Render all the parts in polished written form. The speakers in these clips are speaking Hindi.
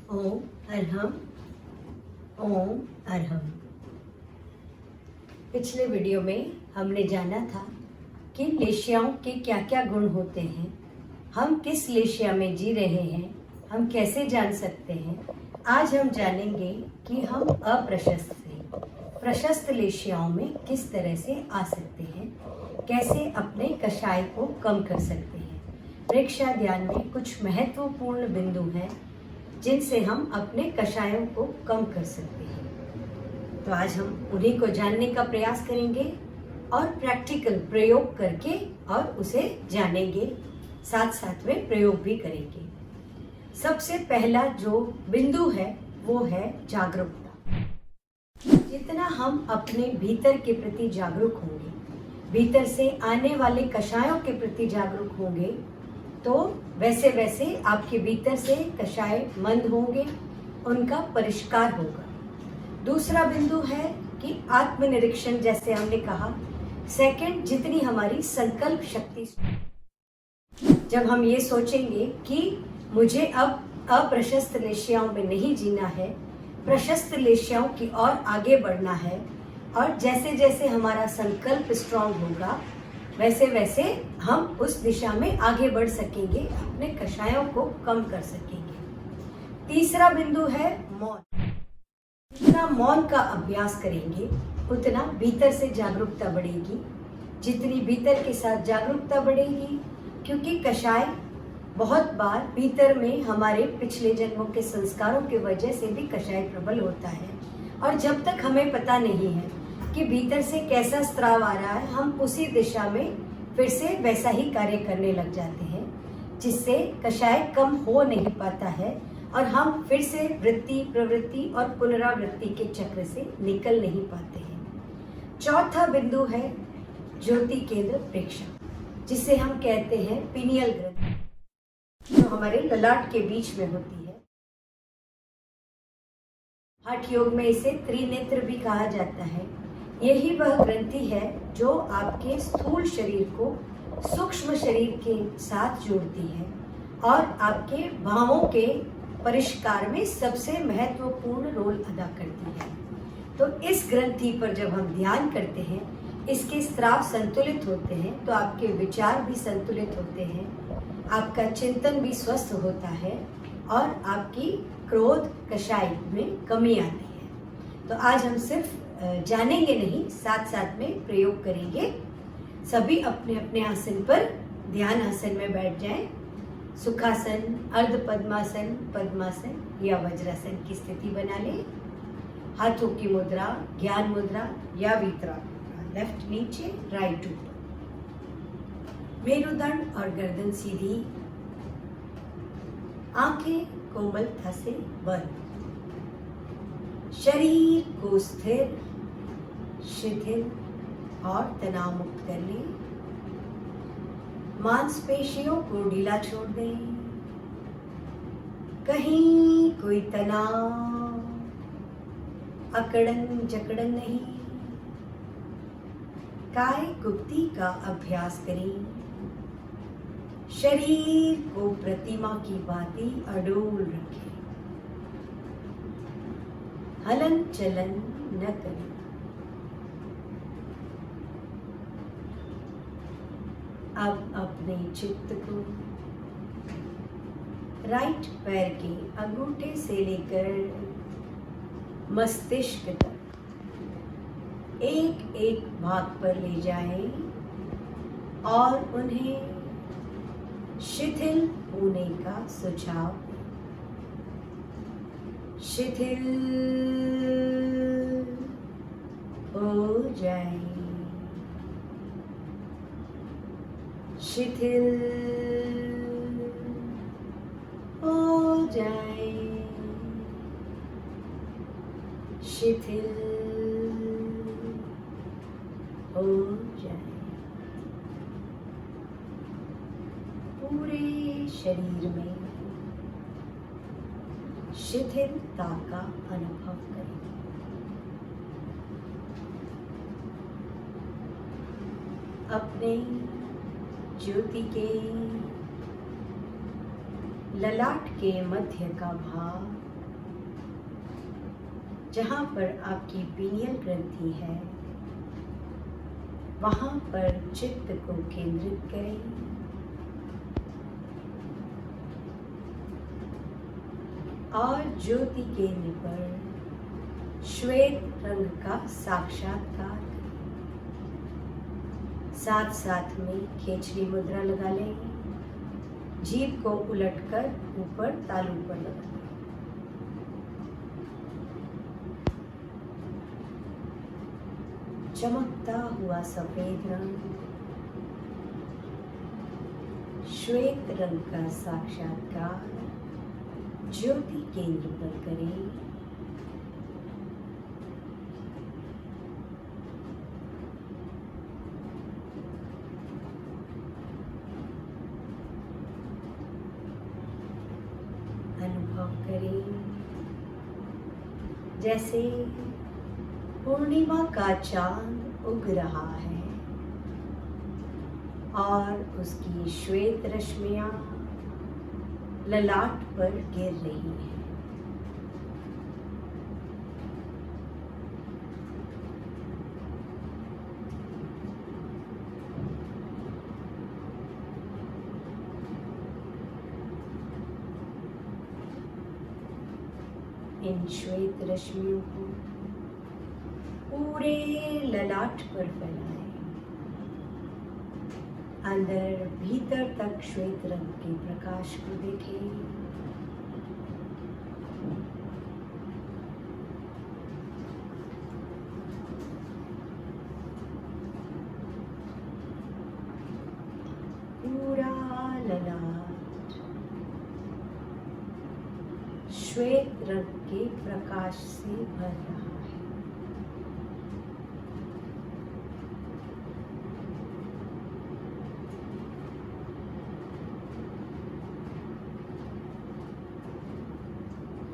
ओम अरहम, ओम अरहम। पिछले वीडियो में हमने जाना था कि लेशियाओं के क्या क्या गुण होते हैं, हम किस लेशिया में जी रहे हैं, हम कैसे जान सकते हैं। आज हम जानेंगे कि हम अप्रशस्त से प्रशस्त लेशियाओं में किस तरह से आ सकते हैं, कैसे अपने कषाय को कम कर सकते हैं। परीक्षा ध्यान में कुछ महत्वपूर्ण बिंदु हैं जिनसे हम अपने कषायों को कम कर सकते हैं। तो आज हम उन्हीं को जानने का प्रयास करेंगे और प्रैक्टिकल प्रयोग करके और उसे जानेंगे, साथ साथ में प्रयोग भी करेंगे। सबसे पहला जो बिंदु है वो है जागरूकता। जितना हम अपने भीतर के प्रति जागरूक होंगे, भीतर से आने वाले कषायों के प्रति जागरूक होंगे, तो वैसे वैसे आपके भीतर से कषाय मंद होंगे, उनका परिष्कार होगा। दूसरा बिंदु है कि आत्मनिरीक्षण, जैसे हमने कहा। सेकंड, जितनी हमारी संकल्प शक्ति, जब हम ये सोचेंगे कि मुझे अब अप्रशस्त लेशियाओं में नहीं जीना है, प्रशस्त लेशियाओं की ओर आगे बढ़ना है, और जैसे जैसे हमारा संकल्प स्ट्रांग होगा वैसे वैसे हम उस दिशा में आगे बढ़ सकेंगे, अपने कषायों को कम कर सकेंगे। तीसरा बिंदु है मौन। जितना मौन का अभ्यास करेंगे उतना भीतर से जागरूकता बढ़ेगी। जितनी भीतर के साथ जागरूकता बढ़ेगी, क्योंकि कषाय बहुत बार भीतर में हमारे पिछले जन्मों के संस्कारों की वजह से भी कषाय प्रबल होता है, और जब तक हमें पता नहीं है कि भीतर से कैसा स्राव आ रहा है, हम उसी दिशा में फिर से वैसा ही कार्य करने लग जाते हैं, जिससे कषाय कम हो नहीं पाता है और हम फिर से वृत्ति, प्रवृत्ति और पुनरावृत्ति के चक्र से निकल नहीं पाते हैं। चौथा बिंदु है ज्योति केंद्र प्रेक्षा, जिसे हम कहते हैं पिनियल ग्रंथि, जो हमारे ललाट के बीच में होती है। हठ योग में इसे त्रिनेत्र भी कहा जाता है। यही वह ग्रंथि है जो आपके स्थूल शरीर को सूक्ष्म शरीर के साथ जोड़ती है और आपके भावों के परिष्कार में सबसे महत्वपूर्ण रोल अदा करती है। तो इस ग्रंथि पर जब हम ध्यान करते हैं, इसके स्राव संतुलित होते हैं, तो आपके विचार भी संतुलित होते हैं, आपका चिंतन भी स्वस्थ होता है और आपकी क्रोध कषाय में कमी आती है। तो आज हम सिर्फ जानेंगे नहीं, साथ साथ में प्रयोग करेंगे। सभी अपने अपने आसन पर ध्यान आसन में बैठ जाएं। सुखासन, अर्ध पद्मासन, पद्मासन या वज्रासन की स्थिति बना लें। हाथों की मुद्रा ज्ञान मुद्रा या वीतरा, लेफ्ट नीचे राइट ऊपर। मेरुदंड और गर्दन सीधी, आंखें कोमलता से बंद। शरीर को स्थिर, शिथिल और तनाव मुक्त कर लें। मांसपेशियों को ढीला छोड़ दें। कहीं कोई तनाव, अकड़न जकड़न नहीं। काय गुप्ती का अभ्यास करें। शरीर को प्रतिमा की भांति अडोल रखें। हलन चलन न करें। अब अपने चित्त को राइट पैर के अंगूठे से लेकर मस्तिष्क तक एक एक भाग पर ले जाएं और उन्हें शिथिल होने का सुझाव दें। शिथिल हो जाए, शिथिल हो जाए, शिथिल हो जाए। पूरे शरीर में शिथिलता का अनुभव करें। अपने ज्योति के ललाट के मध्य का भाग जहाँ पर आपकी पीनियल ग्रंथि है वहाँ पर चित्त को केंद्रित करें और ज्योति केंद्र पर श्वेत रंग का साक्षात्कार करें। साथ साथ में खेचरी मुद्रा लगा लेंगे। जीभ को उलटकर ऊपर तालू पर लगा लें। चमकता हुआ सफेद रंग, श्वेत रंग का साक्षात्कार ज्योति केंद्र पर करें। अनुभव करें जैसे पूर्णिमा का चांद उग रहा है और उसकी श्वेत रश्मियां ललाट पर गिर रही हैं। इन श्वेत रश्मियों को पूरे ललाट पर फैलाएं। अंदर भीतर तक श्वेत रंग के प्रकाश को देखें। पूरा ललाट श्वेत रंग के प्रकाश से भर रहा है।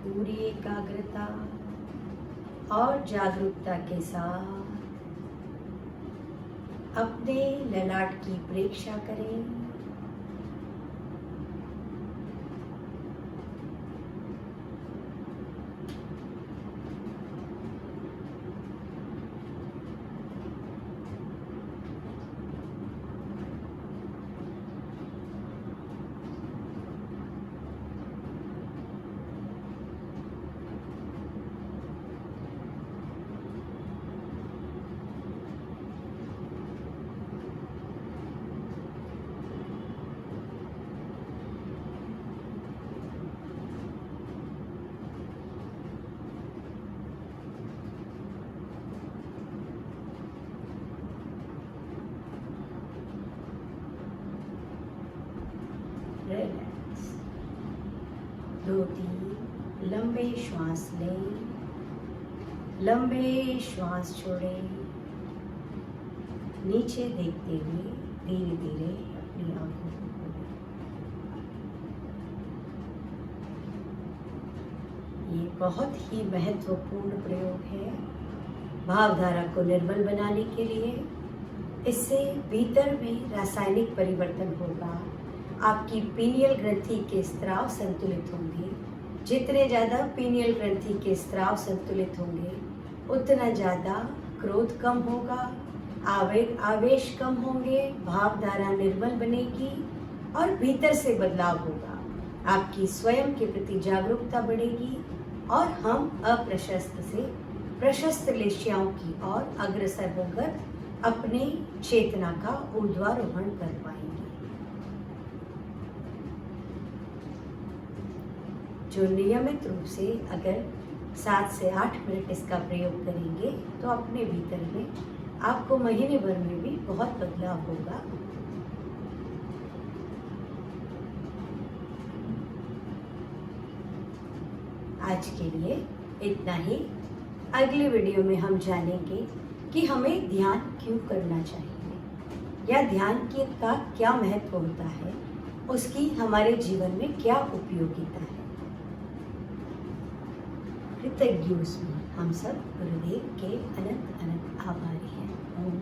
पूरी एकाग्रता और जागरूकता के साथ अपने ललाट की प्रेक्षा करें। रिलैक्स। 2-3 लंबे श्वास लें, लंबे श्वास छोड़ें। नीचे देखते हुए धीरे धीरे अपनी आंखों को खोलें। ये बहुत ही महत्वपूर्ण प्रयोग है भावधारा को निर्मल बनाने के लिए। इससे भीतर में रासायनिक परिवर्तन होगा। आपकी पीनियल ग्रंथि के स्राव संतुलित होंगे। जितने ज़्यादा पीनियल ग्रंथि के स्राव संतुलित होंगे उतना ज़्यादा क्रोध कम होगा, आवेश कम होंगे, भावधारा निर्मल बनेगी और भीतर से बदलाव होगा। आपकी स्वयं के प्रति जागरूकता बढ़ेगी और हम अप्रशस्त से प्रशस्त लेशियाओं की ओर अग्रसर होकर अपने चेतना का ऊर्ध्वारोहण कर पाएंगे। जो नियमित रूप से अगर 7 से 8 मिनट इसका प्रयोग करेंगे तो अपने भीतर में आपको महीने भर में भी बहुत बदलाव होगा। आज के लिए इतना ही। अगले वीडियो में हम जानेंगे कि हमें ध्यान क्यों करना चाहिए या ध्यान का क्या महत्व होता है, उसकी हमारे जीवन में क्या उपयोगिता है। कृतज्ञ हम सब गुरुदेव के अनंत अनंत आभारी हैं। ओम